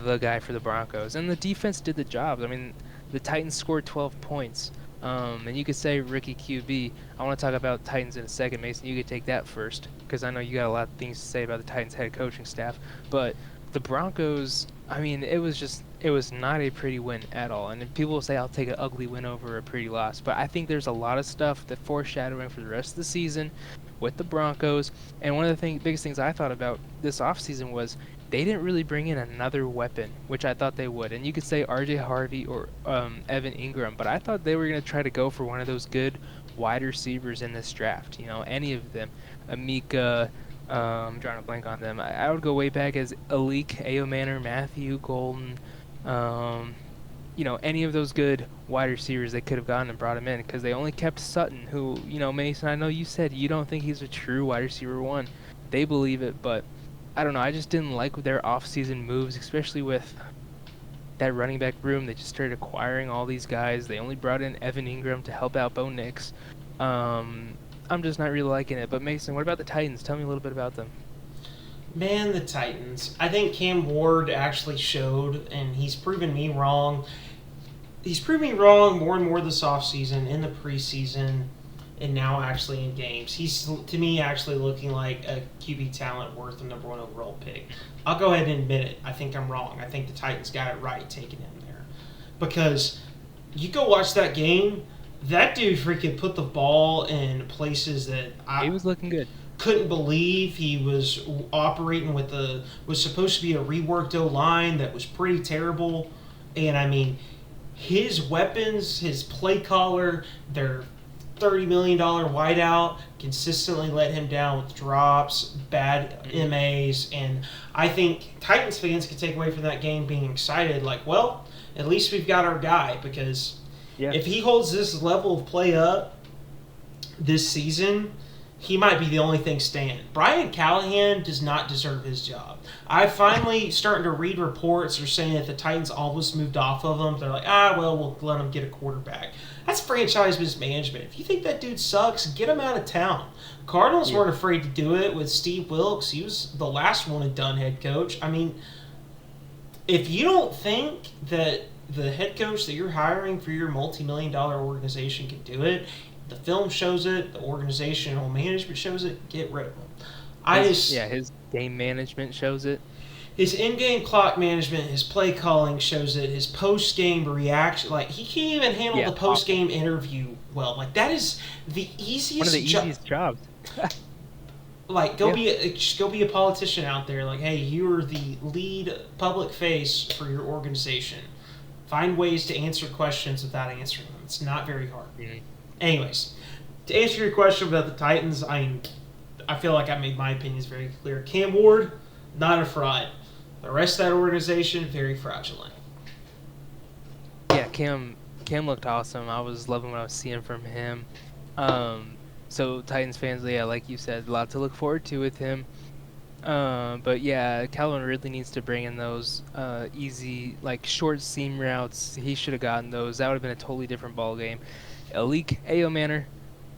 the guy for the Broncos. And the defense did the job. I mean, the Titans scored 12 points. And you could say rookie QB. I want to talk about Titans in a second, Mason. You could take that first, because I know you got a lot of things to say about the Titans head coaching staff. But the Broncos, I mean, it was not a pretty win at all. And people will say I'll take an ugly win over a pretty loss. But I think there's a lot of stuff that foreshadowing for the rest of the season with the Broncos. And one of the biggest things I thought about this offseason was they didn't really bring in another weapon, which I thought they would. And you could say R.J. Harvey or Evan Ingram, but I thought they were going to try to go for one of those good wide receivers in this draft. Any of them. Amika, I'm drawing a blank on them. I would go way back as Alik, Manor, Matthew, Golden, any of those good wide receivers they could have gotten and brought him in, because they only kept Sutton, who, Mason, I know you said you don't think he's a true wide receiver one. They believe it, but I don't know. I just didn't like their off-season moves, especially with that running back room. They just started acquiring all these guys. They only brought in Evan Ingram to help out Bo Nix. I'm just not really liking it. But Mason, what about the Titans? Tell me a little bit about them. Man, the Titans. I think Cam Ward actually showed, and he's proven me wrong. He's proven me wrong more and more this offseason, in the preseason, and now actually in games. He's, to me, actually looking like a QB talent worth a number 1 overall pick. I'll go ahead and admit it. I think I'm wrong. I think the Titans got it right taking him there. Because you go watch that game, that dude freaking put the ball in places that he was looking good. Couldn't believe. He was operating with was supposed to be a reworked O-line that was pretty terrible. And, I mean, his weapons, his play caller, their $30 million wideout consistently let him down with drops, bad MAs, and I think Titans fans could take away from that game being excited, like, well, at least we've got our guy, because if he holds this level of play up this season, he might be the only thing standing. Brian Callahan does not deserve his job. I finally starting to read reports that are saying that the Titans almost moved off of him. They're like, we'll let him get a quarterback. That's franchise mismanagement. If you think that dude sucks, get him out of town. Cardinals weren't afraid to do it with Steve Wilkes. He was the last one and done head coach. I mean, if you don't think that the head coach that you're hiring for your multi-million-dollar organization can do it, the film shows it, the organizational management shows it, get rid of him. His game management shows it. His in-game clock management, his play calling shows it, his post-game reaction. Like, he can't even handle the post-game interview well. Like, that is the easiest one of the easiest jobs. Like, go be a politician out there. Like, hey, you're the lead public face for your organization. Find ways to answer questions without answering them. It's not very hard. Mm-hmm. Anyways, to answer your question about the Titans, I feel like I made my opinions very clear. Cam Ward, not a fraud. The rest of that organization, very fraudulent. Yeah, Cam looked awesome. I was loving what I was seeing from him. So Titans fans, like you said, a lot to look forward to with him. But yeah, Calvin Ridley needs to bring in those easy, like short seam routes. He should have gotten those. That would have been a totally different ball game. Alik Manor,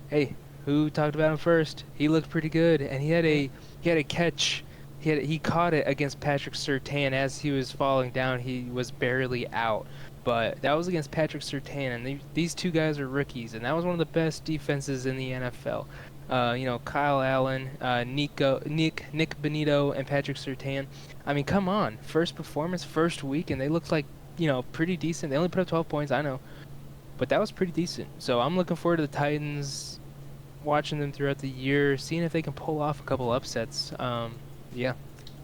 hey, who talked about him first? He looked pretty good, and he had a catch. He caught it against Patrick Surtain as he was falling down. He was barely out, but that was against Patrick Surtain, and these two guys are rookies, and that was one of the best defenses in the NFL. Kyle Allen, Nick Benito, and Patrick Surtain. I mean, come on, first performance, first week, and they looked like pretty decent. They only put up 12 points, I know, but that was pretty decent. So I'm looking forward to the Titans, watching them throughout the year, seeing if they can pull off a couple upsets. Yeah.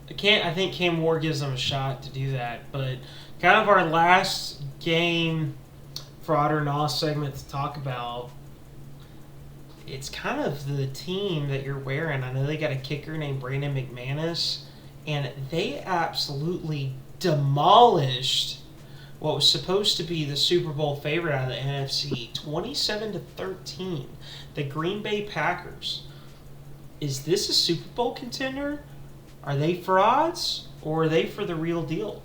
I think Cam Ward gives them a shot to do that, but kind of our last game fraud or not segment to talk about, it's kind of the team that you're wearing. I know they got a kicker named Brandon McManus, and they absolutely demolished what was supposed to be the Super Bowl favorite out of the NFC, 27-13. The Green Bay Packers. Is this a Super Bowl contender? Are they frauds, or are they for the real deal?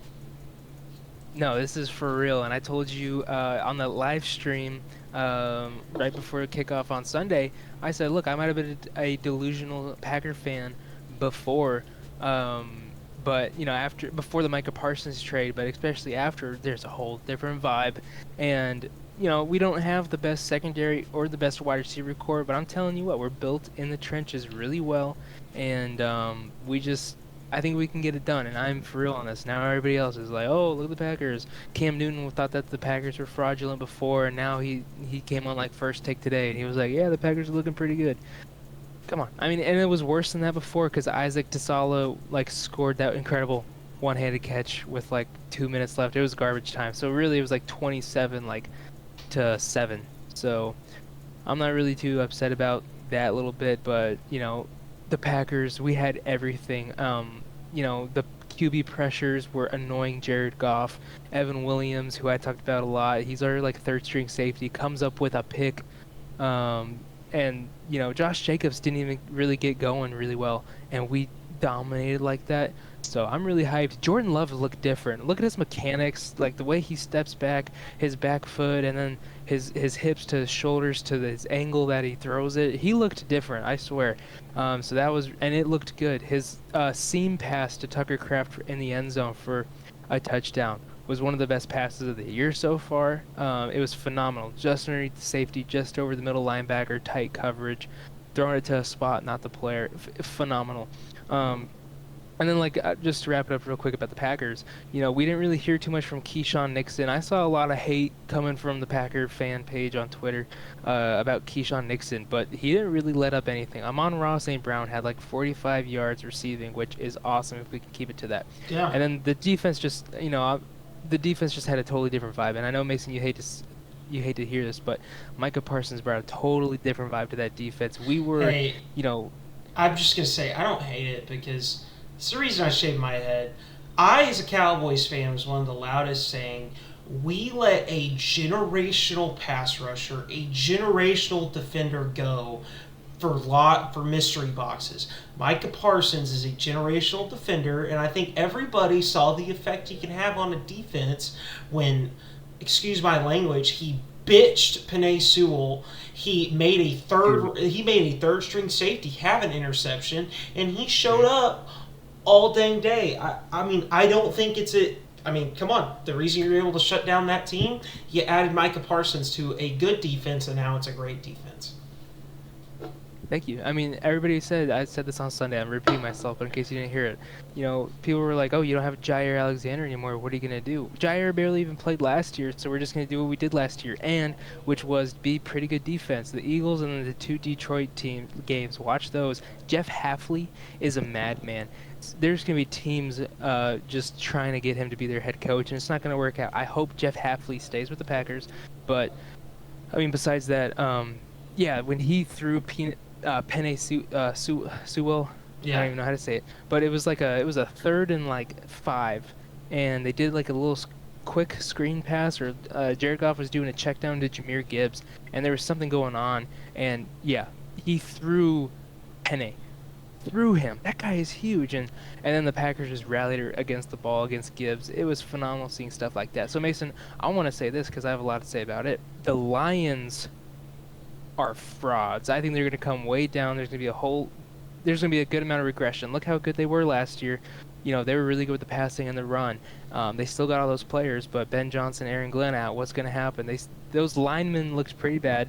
No, this is for real. And I told you on the live stream right before kickoff on Sunday, I said, look, I might have been a delusional Packer fan before, but before the Micah Parsons trade, but especially after, there's a whole different vibe. And we don't have the best secondary or the best wide receiver core, but I'm telling you what, we're built in the trenches really well, and I think we can get it done, and I'm for real on this. Now everybody else is like, oh, look at the Packers. Cam Newton thought that the Packers were fraudulent before, and now he came on like first take today, and he was like, yeah, the Packers are looking pretty good. Come on. I mean, and it was worse than that before because Isaac DeSalo scored that incredible one-handed catch with 2 minutes left. It was garbage time. So really it was 27 to 7. So I'm not really too upset about that little bit, but the Packers, we had everything. The QB pressures were annoying Jared Goff. Evan Williams, who I talked about a lot, he's our third string safety, comes up with a pick. And Josh Jacobs didn't even really get going really well, and we dominated like that. So I'm really hyped. Jordan Love looked different. Look at his mechanics, the way he steps back, his back foot, and then his hips to his shoulders to his angle that he throws it. He looked different, I swear. So that was, and it looked good. His seam pass to Tucker Kraft in the end zone for a touchdown was one of the best passes of the year so far. It was phenomenal. Just underneath the safety, just over the middle linebacker, tight coverage, throwing it to a spot, not the player. Phenomenal. And then, just to wrap it up real quick about the Packers, we didn't really hear too much from Keyshawn Nixon. I saw a lot of hate coming from the Packer fan page on Twitter about Keyshawn Nixon, but he didn't really let up anything. Amon-Ra St. Brown had 45 yards receiving, which is awesome if we can keep it to that. Yeah. And then the defense just, the defense just had a totally different vibe. And I know, Mason, you hate to hear this, but Micah Parsons brought a totally different vibe to that defense. We were, I'm just going to say, I don't hate it because it's the reason I shaved my head. I, as a Cowboys fan, was one of the loudest saying, we let a generational pass rusher, a generational defender go for mystery boxes. Micah Parsons is a generational defender, and I think everybody saw the effect he can have on a defense when, excuse my language, he bitched Penei Sewell. He made a third string safety have an interception, and he showed up all dang day. I mean, I don't think it's a... I mean, come on. The reason you're able to shut down that team, you added Micah Parsons to a good defense, and now it's a great defense. Thank you. I mean, everybody said, I said this on Sunday, I'm repeating myself, but in case you didn't hear it, people were like, oh, you don't have Jair Alexander anymore, what are you going to do? Jair barely even played last year, so we're just going to do what we did last year, which was be pretty good defense. The Eagles and the 2 Detroit games, watch those. Jeff Hafley is a madman. There's going to be teams just trying to get him to be their head coach, and it's not going to work out. I hope Jeff Hafley stays with the Packers, but, I mean, besides that, when he threw Penei Sewell, I don't even know how to say it, but it was a 3rd and 5, and they did a little quick screen pass, or Jared Goff was doing a check down to Jahmyr Gibbs, and there was something going on, and he threw Penei. Threw him. That guy is huge, and then the Packers just rallied against the ball against Gibbs. It was phenomenal seeing stuff like that. So Mason, I want to say this because I have a lot to say about it. The Lions are frauds. I think they're going to come way down. There's going to be a good amount of regression. Look how good they were last year. They were really good with the passing and the run. They still got all those players, but Ben Johnson, Aaron Glenn out. What's going to happen? Those linemen looked pretty bad,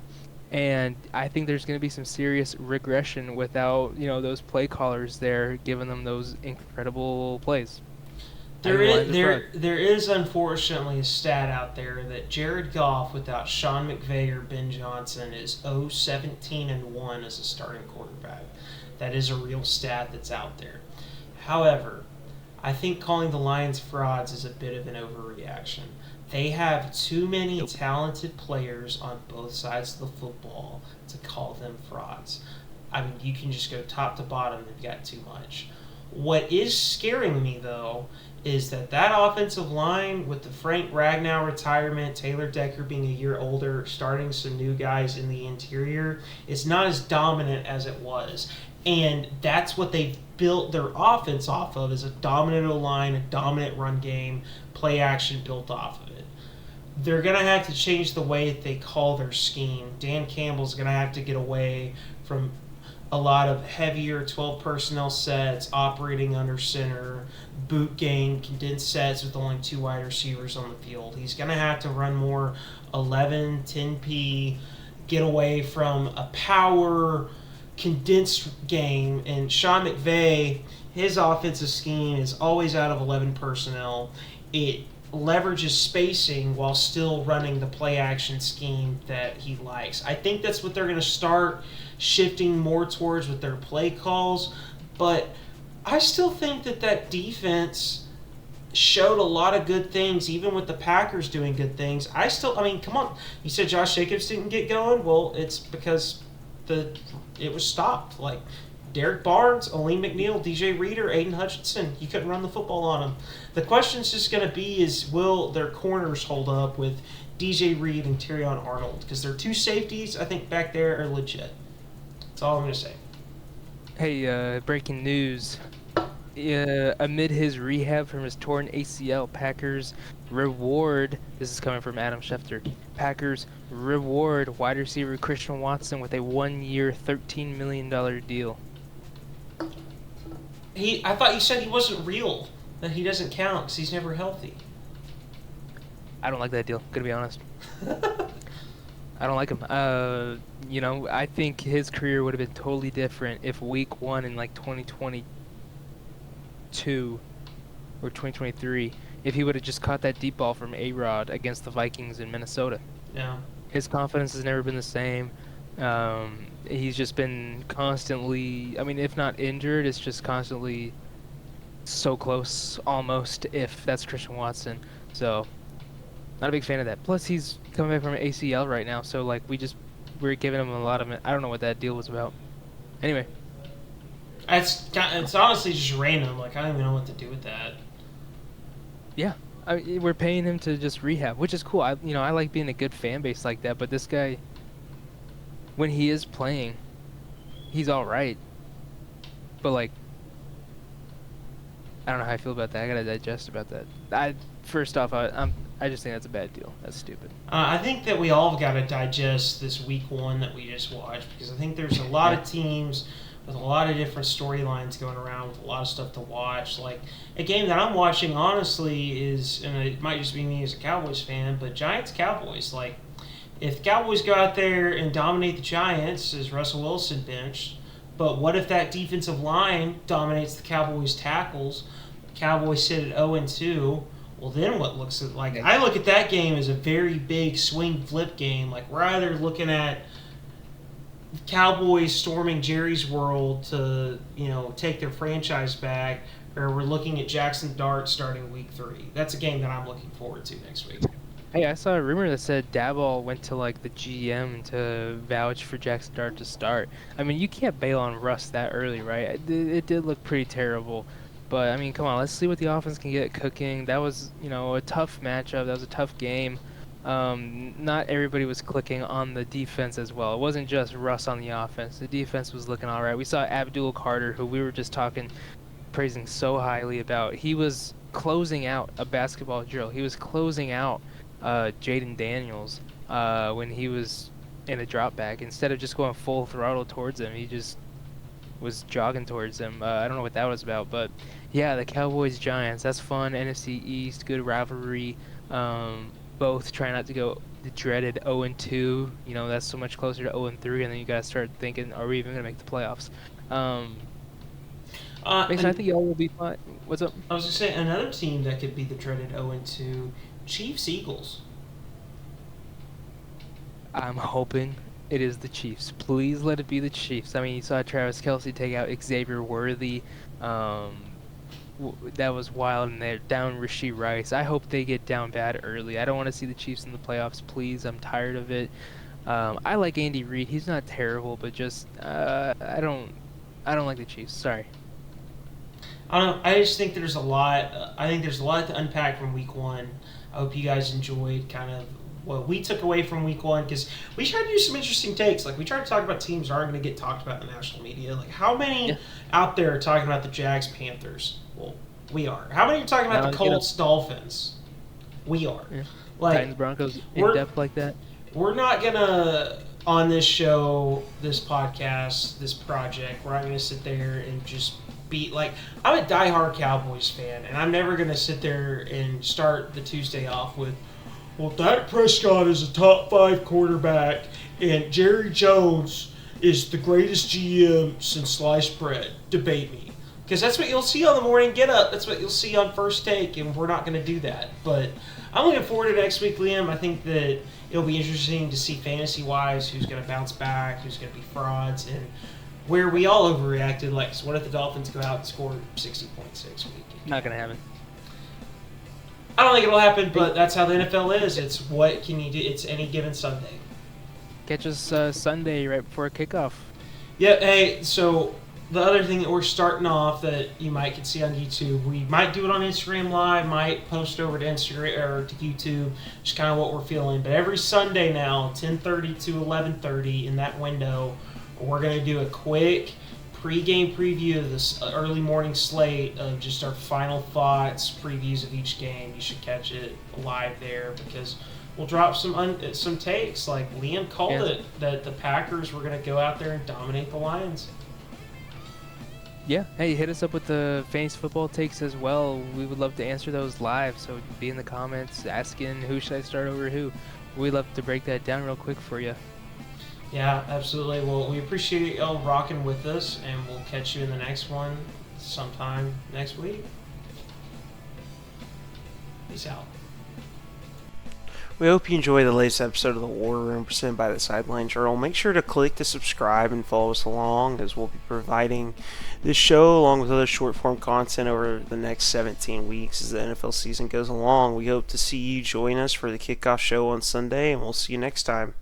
and I think there's going to be some serious regression without those play callers there giving them those incredible plays. There is unfortunately a stat out there that Jared Goff without Sean McVay or Ben Johnson is 0-17-1 as a starting quarterback. That is a real stat that's out there. However, I think calling the Lions frauds is a bit of an overreaction. They have too many talented players on both sides of the football to call them frauds. I mean, you can just go top to bottom, they've got too much. What is scaring me, though, is that offensive line, with the Frank Ragnow retirement, Taylor Decker being a year older, starting some new guys in the interior, is not as dominant as it was. And that's what they've built their offense off of, is a dominant O-line, a dominant run game, play action built off of it. They're going to have to change the way that they call their scheme. Dan Campbell's going to have to get away from a lot of heavier 12 personnel sets, operating under center, boot game, condensed sets with only 2 wide receivers on the field. He's going to have to run more 11, 10P, get away from a power condensed game. And Sean McVay, his offensive scheme is always out of 11 personnel. It leverages spacing while still running the play action scheme that he likes. I think that's what they're going to start shifting more towards with their play calls, but I still think that defense showed a lot of good things, even with the Packers doing good things. I mean, come on. You said Josh Jacobs didn't get going? Well, it's because it was stopped. Like, Derek Barnes, Aleem McNeil, DJ Reader, Aiden Hutchinson, you couldn't run the football on them. The question's just going to be is, will their corners hold up with DJ Reed and Terrion Arnold? Because their 2 safeties, I think, back there are legit. That's all I'm going to say. Hey, breaking news. Amid his rehab from his torn ACL, Packers reward, this is coming from Adam Schefter, Packers reward wide receiver Christian Watson with a 1-year, $13 million deal. I thought you said he wasn't real, that he doesn't count because he's never healthy. I don't like that deal, gonna be honest. I don't like him. I think his career would have been totally different if week 1 in like 2022 or 2023, if he would have just caught that deep ball from A-Rod against the Vikings in Minnesota. Yeah. His confidence has never been the same. He's just been constantly, I mean, if not injured, it's just constantly so close, almost, if that's Christian Watson. So, not a big fan of that. Plus, he's coming back from an ACL right now, so, like, we're giving him a lot of, I don't know what that deal was about. Anyway. It's honestly just random. Like, I don't even know what to do with that. Yeah. We're paying him to just rehab, which is cool. I like being a good fan base like that, but this guy, when he is playing, he's all right. But, like, I don't know how I feel about that. I gotta digest about that. First off, I just think that's a bad deal. That's stupid. I think that we all got to digest this week 1 that we just watched, because I think there's a lot of teams with a lot of different storylines going around, with a lot of stuff to watch. Like, a game that I'm watching, honestly, is, and it might just be me as a Cowboys fan, but Giants-Cowboys. Like, if the Cowboys go out there and dominate the Giants, is Russell Wilson benched? But what if that defensive line dominates the Cowboys' tackles? The Cowboys sit at 0-2. Well, then what looks like? I look at that game as a very big swing flip game. Like, we're either looking at Cowboys storming Jerry's World to, take their franchise back, or we're looking at Jackson Dart starting week 3. That's a game that I'm looking forward to next week. Hey, I saw a rumor that said Daboll went to, like, the GM to vouch for Jackson Dart to start. I mean, you can't bail on Russ that early, right? It did look pretty terrible. But, I mean, come on, let's see what the offense can get cooking. That was, a tough matchup. That was a tough game. Not everybody was clicking on the defense as well. It wasn't just Russ on the offense. The defense was looking all right. We saw Abdul Carter, who we were just praising so highly about. He was closing out a basketball drill. He was closing out Jaden Daniels when he was in a drop back. Instead of just going full throttle towards him, he just was jogging towards him. I don't know what that was about, but yeah, the Cowboys-Giants, that's fun. NFC East, good rivalry. Both try not to go the dreaded 0-2. That's so much closer to 0-3, and then you gotta start thinking, are we even gonna make the playoffs? Mason, I think y'all will be fine. What's up? I was gonna say another team that could be the dreaded 0-2, Chiefs-Eagles. I'm hoping it is the Chiefs. Please let it be the Chiefs. I mean, you saw Travis Kelce take out Xavier Worthy. That was wild, and they're down Rashee Rice. I hope they get down bad early. I don't want to see the Chiefs in the playoffs, please. I'm tired of it. I like Andy Reid. He's not terrible, but just I don't like the Chiefs. Sorry. I don't know. I just think there's a lot. I think there's a lot to unpack from Week 1. I hope you guys enjoyed kind of what we took away from Week 1, because we tried to do some interesting takes. Like, we tried to talk about teams that aren't going to get talked about in the national media. Like, how many out there are talking about the Jags-Panthers? Well, we are. How many are talking about the Colts-Dolphins? We are. Yeah. Like, Titans-Broncos in depth like that. We're not going to, on this show, this podcast, this project, we're not going to sit there and just be like, I'm a diehard Cowboys fan, and I'm never going to sit there and start the Tuesday off with, well, Dak Prescott is a top 5 quarterback, and Jerry Jones is the greatest GM since sliced bread. Debate me. Because that's what you'll see on the morning get up. That's what you'll see on First Take, and we're not going to do that. But I'm looking forward to next week, Liam. I think that it'll be interesting to see fantasy-wise who's going to bounce back, who's going to be frauds, and where we all overreacted. Like, so what if the Dolphins go out and score 60 points next week? Not going to happen. I don't think it'll happen, but that's how the NFL is. It's what can you do? It's any given Sunday. Catch us Sunday right before kickoff. Yeah, hey, so the other thing that we're starting off that you might can see on YouTube, we might do it on Instagram Live, might post over to Instagram or to YouTube, just kind of what we're feeling. But every Sunday now, 10:30 to 11:30 in that window, we're going to do a quick pre-game preview of this early morning slate of just our final thoughts, previews of each game. You should catch it live there because we'll drop some takes. Like Liam called it, that the Packers were going to go out there and dominate the Lions. Yeah, hey, hit us up with the fantasy football takes as well. We would love to answer those live, so be in the comments asking who should I start over who. We'd love to break that down real quick for you. Yeah, absolutely. Well, we appreciate y'all rocking with us, and we'll catch you in the next one sometime next week. Peace out. We hope you enjoy the latest episode of the War Room presented by the Sideline Journal. Make sure to click to subscribe and follow us along, as we'll be providing this show along with other short-form content over the next 17 weeks as the NFL season goes along. We hope to see you join us for the kickoff show on Sunday, and we'll see you next time.